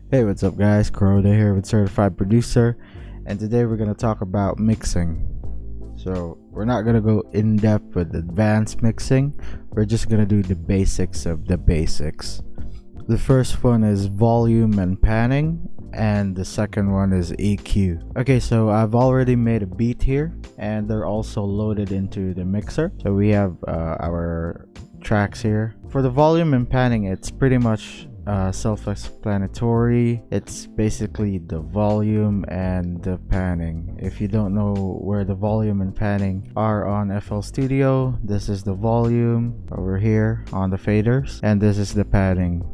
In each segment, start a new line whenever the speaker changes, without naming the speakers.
Hey, what's up guys? Kuroda here with Certified Producer, and today we're going to talk about mixing. So we're not going to go in depth with advanced mixing, we're just going to do the basics of the basics. The first one is volume and panning, and the second one is EQ. Okay, so I've already made a beat here, and they're also loaded into the mixer. So we have our tracks here. For the volume and panning, it's pretty much self-explanatory. It's basically the volume and the panning. If you don't know where the volume and panning are on FL Studio, this is the volume over here on the faders, and this is the panning,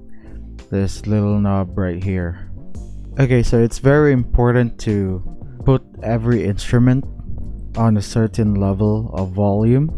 this little knob right here. Okay, so it's very important to put every instrument on a certain level of volume,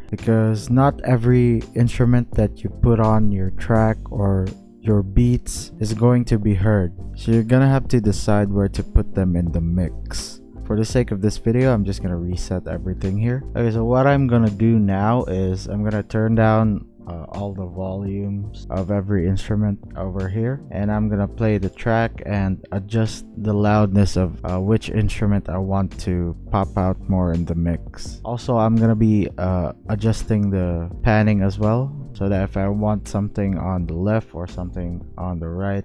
because not every instrument that you put on your track or your beats is going to be heard. So you're gonna have to decide where to put them in the mix. For the sake of this video, I'm just gonna reset everything here. Okay, so what I'm gonna do now is I'm gonna turn down all the volumes of every instrument over here, and I'm gonna play the track and adjust the loudness of which instrument I want to pop out more in the mix. Also, I'm gonna be adjusting the panning as well, so that if I want something on the left or something on the right,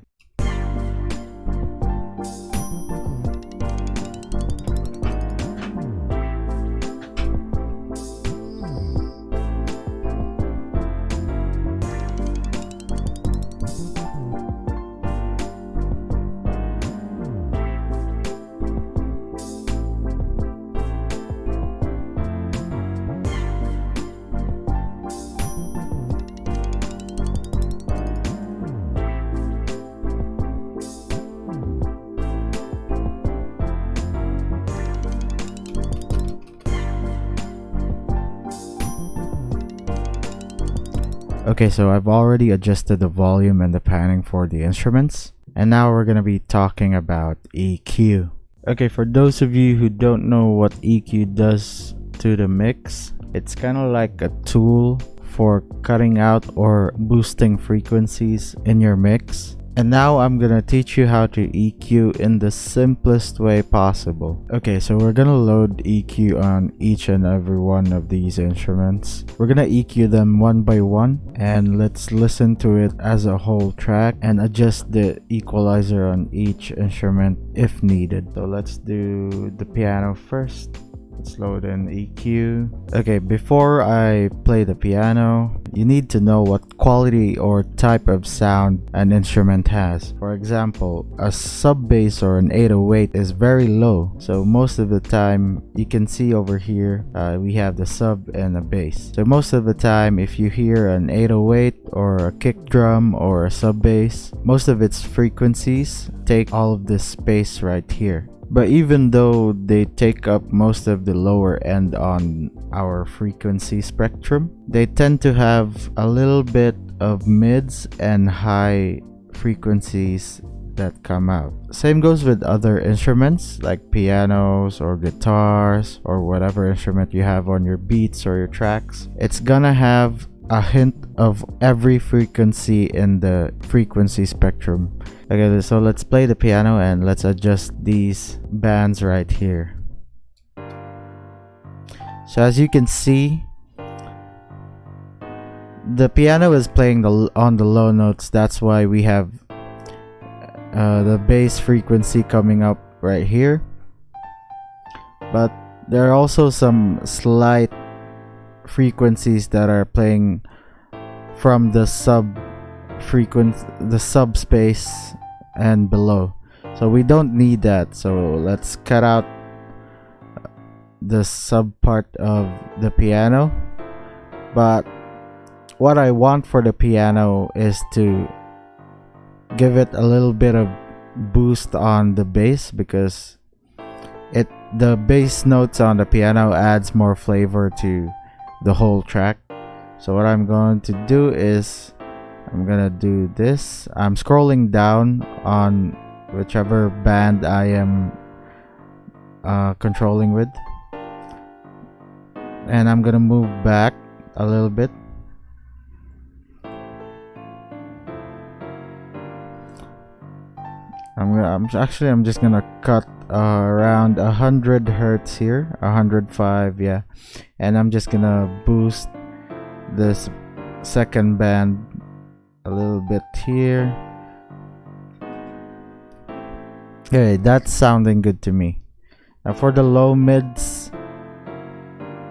okay, so I've already adjusted the volume and the panning for the instruments, and now we're gonna be talking about EQ. Okay, for those of you who don't know what EQ does to the mix, it's kind of like a tool for cutting out or boosting frequencies in your mix. And now I'm gonna teach you how to EQ in the simplest way possible. Okay, so we're gonna load EQ on each and every one of these instruments. We're gonna EQ them one by one, and let's listen to it as a whole track and adjust the equalizer on each instrument if needed. So let's do the piano first. Let's load in EQ. Okay, before I play the piano, you need to know what quality or type of sound an instrument has. For example, a sub bass or an 808 is very low, so most of the time you can see over here we have the sub and a bass. So most of the time, if you hear an 808 or a kick drum or a sub bass, most of its frequencies take all of this space right here. But even though they take up most of the lower end on our frequency spectrum, they tend to have a little bit of mids and high frequencies that come out. Same goes with other instruments like pianos or guitars or whatever instrument you have on your beats or your tracks. It's gonna have a hint of every frequency in the frequency spectrum. Okay, so let's play the piano and let's adjust these bands right here. So as you can see, the piano is playing on the low notes. That's why we have the bass frequency coming up right here. But there are also some slight frequencies that are playing from the subspace and below, so we don't need that. So let's cut out the sub part of the piano. But what I want for the piano is to give it a little bit of boost on the bass, because the bass notes on the piano adds more flavor to the whole track. So what I'm going to do is I'm gonna do this. I'm scrolling down on whichever band I am controlling with, and I'm gonna move back a little bit. I'm just gonna cut around 100 hertz here, 105, yeah, and I'm just gonna boost this second band a little bit here. Okay, that's sounding good to me. Now for the low mids,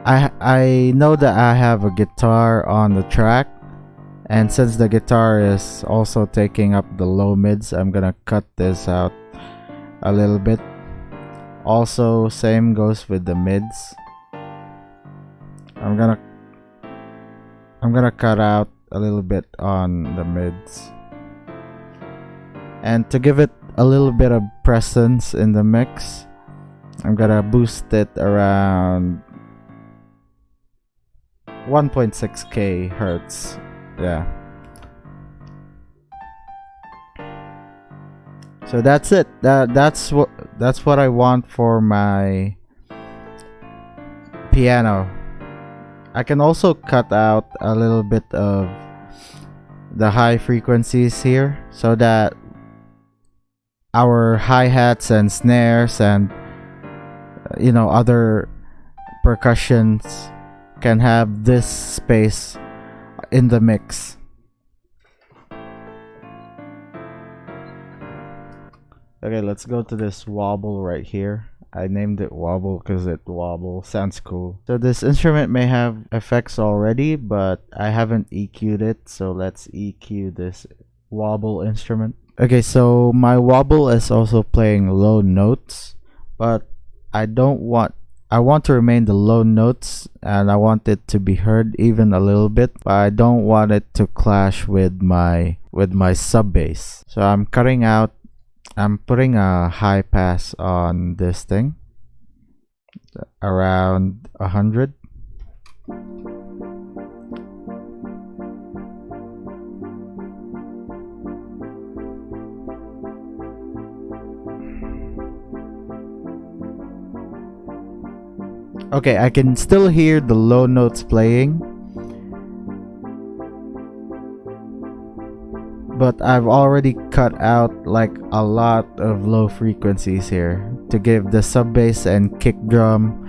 I know that I have a guitar on the track, and since the guitar is also taking up the low mids, I'm gonna cut this out a little bit. Also, same goes with the mids. I'm gonna cut out a little bit on the mids, and to give it a little bit of presence in the mix, I'm gonna boost it around 1.6k hertz. Yeah. So that's it. That's what I want for my piano. I can also cut out a little bit of the high frequencies here so that our hi-hats and snares and other percussions can have this space in the mix. Okay, let's go to this wobble right here. I named it wobble because it wobble sounds cool. So this instrument may have effects already, but I haven't EQ'd it, so let's EQ this wobble instrument. Okay, so my wobble is also playing low notes, but I want to remain the low notes, and I want it to be heard even a little bit, but I don't want it to clash with my sub bass. So I'm putting a high pass on this thing around 100. Okay, I can still hear the low notes playing, but I've already cut out like a lot of low frequencies here to give the sub bass and kick drum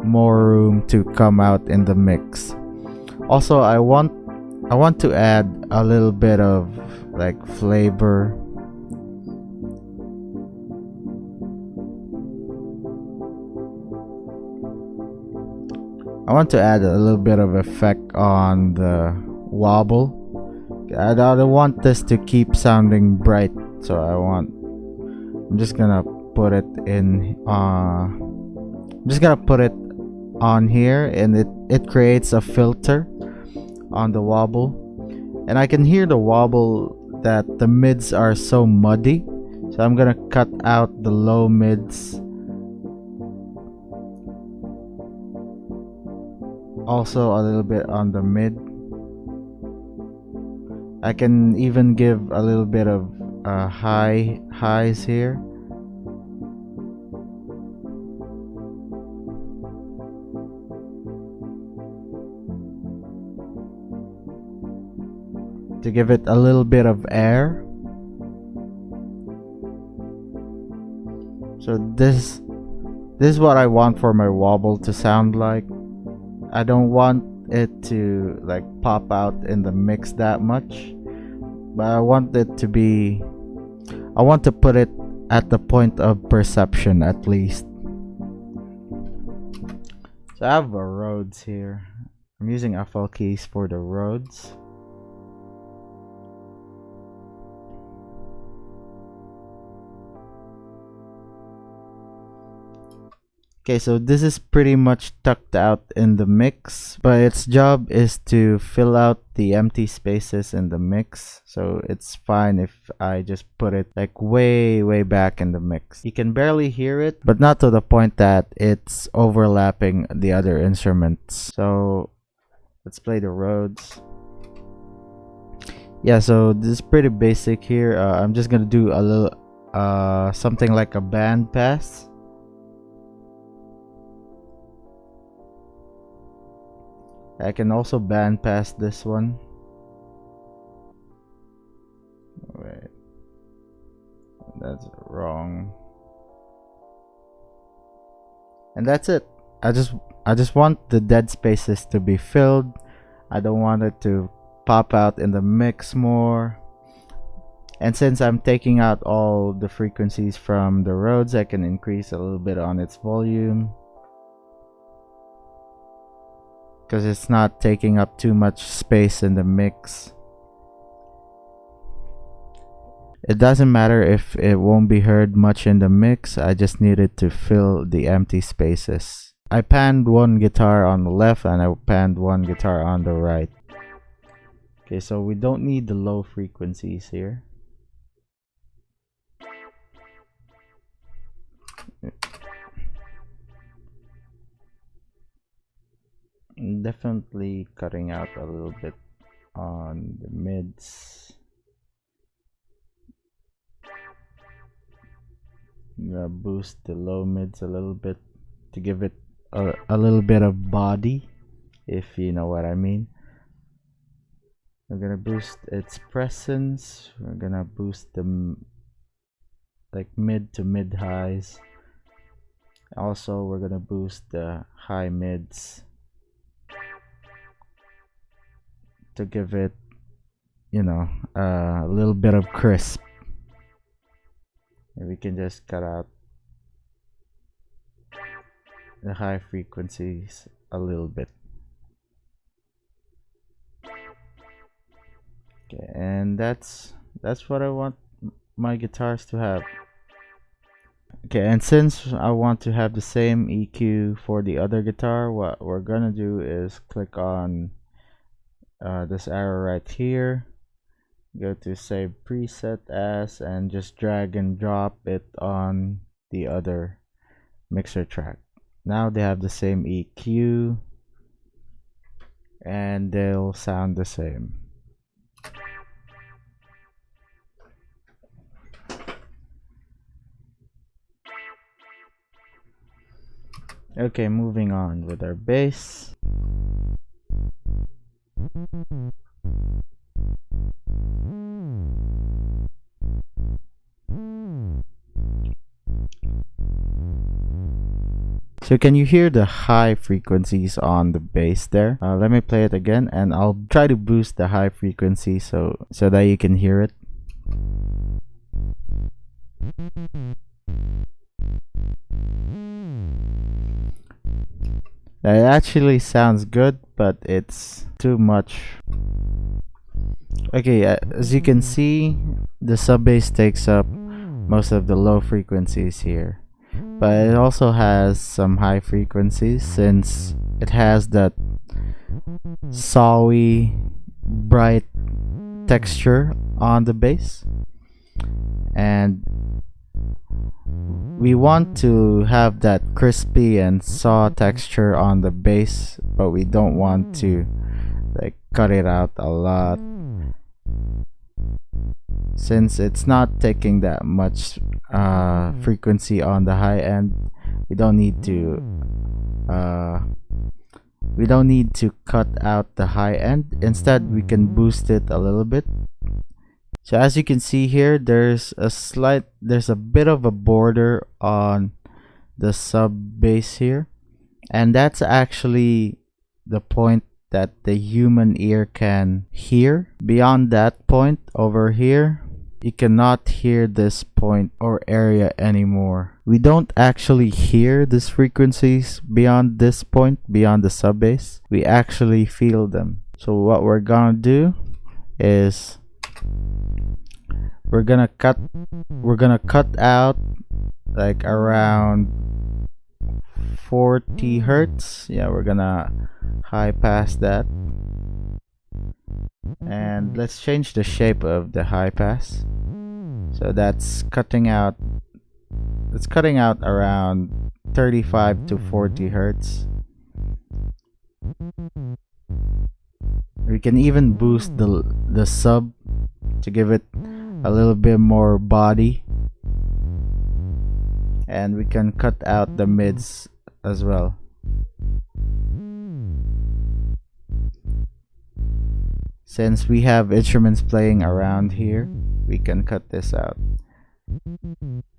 more room to come out in the mix. Also, I want to add a little bit of like flavor. I want to add a little bit of effect on the wobble. I don't want this to keep sounding bright, so I'm just gonna put it in. I'm just gonna put it on here, and it creates a filter on the wobble, and I can hear the wobble that the mids are so muddy, so I'm gonna cut out the low mids. Also a little bit on the mid. I can even give a little bit of highs here. To give it a little bit of air. So this is what I want for my wobble to sound like. I don't want it to like pop out in the mix that much, but I want to put it at the point of perception at least. So I have a Rhodes here. I'm using FL keys for the Rhodes. Okay, so this is pretty much tucked out in the mix, but its job is to fill out the empty spaces in the mix. So it's fine if I just put it like way back in the mix. You can barely hear it, but not to the point that it's overlapping the other instruments. So let's play the Rhodes. Yeah, so this is pretty basic here. I'm just gonna do a little something like a band pass. I can also band pass this one. Wait. That's wrong. And that's it. I just want the dead spaces to be filled. I don't want it to pop out in the mix more. And since I'm taking out all the frequencies from the Roads, I can increase a little bit on its volume, because it's not taking up too much space in the mix. It doesn't matter if it won't be heard much in the mix, I just needed to fill the empty spaces. I panned one guitar on the left and I panned one guitar on the right. Okay, so we don't need the low frequencies here. Definitely cutting out a little bit on the mids. I'm gonna boost the low mids a little bit to give it a little bit of body, if you know what I mean. We're gonna boost its presence. We're gonna boost the like mid to mid highs. Also, we're gonna boost the high mids to give it, you know, a little bit of crisp. And we can just cut out the high frequencies a little bit. Okay, and that's what I want my guitars to have. Okay, and since I want to have the same EQ for the other guitar, what we're gonna do is click on this arrow right here, go to save preset as, and just drag and drop it on the other mixer track. Now they have the same EQ and they'll sound the same. Okay, moving on with our bass. So can you hear the high frequencies on the bass there? Let me play it again and I'll try to boost the high frequency so that you can hear it. It actually sounds good, but it's too much. Okay, as you can see, the sub bass takes up most of the low frequencies here, but it also has some high frequencies since it has that sawy, bright texture on the bass, and we want to have that crispy and saw texture on the bass, but we don't want to like cut it out a lot since it's not taking that much frequency on the high end. We don't need to cut out the high end. Instead, we can boost it a little bit. So as you can see here, there's a bit of a border on the sub bass here, and that's actually the point that the human ear can hear. Beyond that point over here, you cannot hear this point or area anymore. We don't actually hear these frequencies beyond this point, beyond the sub bass. We actually feel them. So what we're gonna do is we're gonna cut out like around 40 hertz. Yeah, we're gonna high pass that, and let's change the shape of the high pass. So that's cutting out around 35 to 40 hertz. We can even boost the sub to give it a little bit more body, and we can cut out the mids as well. Since we have instruments playing around here, we can cut this out.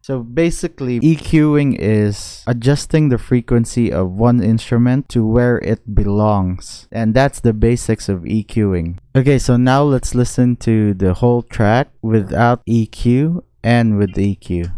So basically, EQing is adjusting the frequency of one instrument to where it belongs. And that's the basics of EQing. Okay, so now let's listen to the whole track without EQ and with EQ.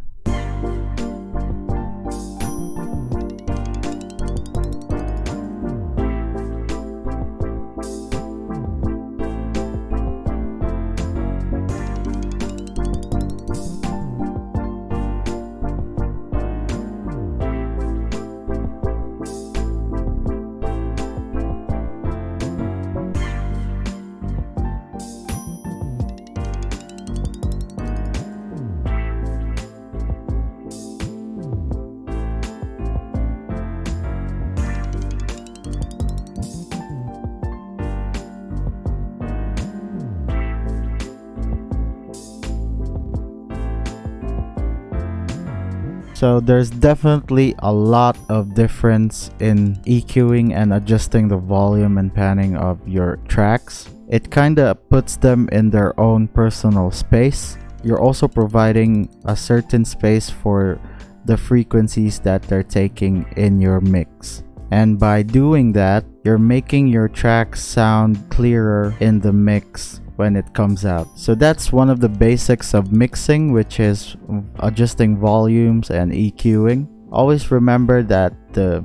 So there's definitely a lot of difference in EQing and adjusting the volume and panning of your tracks. It kinda puts them in their own personal space. You're also providing a certain space for the frequencies that they're taking in your mix. And by doing that, you're making your tracks sound clearer in the mix when it comes out. So that's one of the basics of mixing, which is adjusting volumes and EQing. Always remember that the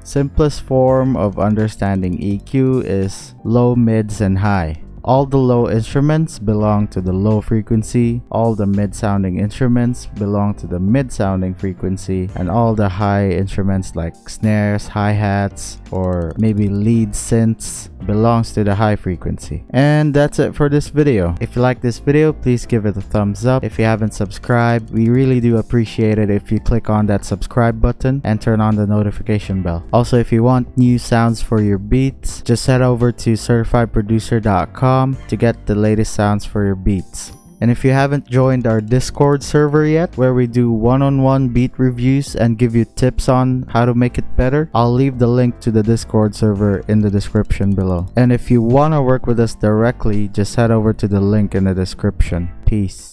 simplest form of understanding EQ is low, mids, and high. All the low instruments belong to the low frequency, all the mid-sounding instruments belong to the mid-sounding frequency, and all the high instruments like snares, hi-hats, or maybe lead synths belongs to the high frequency. And that's it for this video. If you like this video, please give it a thumbs up. If you haven't subscribed, we really do appreciate it if you click on that subscribe button and turn on the notification bell. Also, if you want new sounds for your beats, just head over to certifiedproducer.com to get the latest sounds for your beats. And if you haven't joined our Discord server yet, where we do one-on-one beat reviews and give you tips on how to make it better, I'll leave the link to the Discord server in the description below. And if you want to work with us directly, just head over to the link in the description. Peace.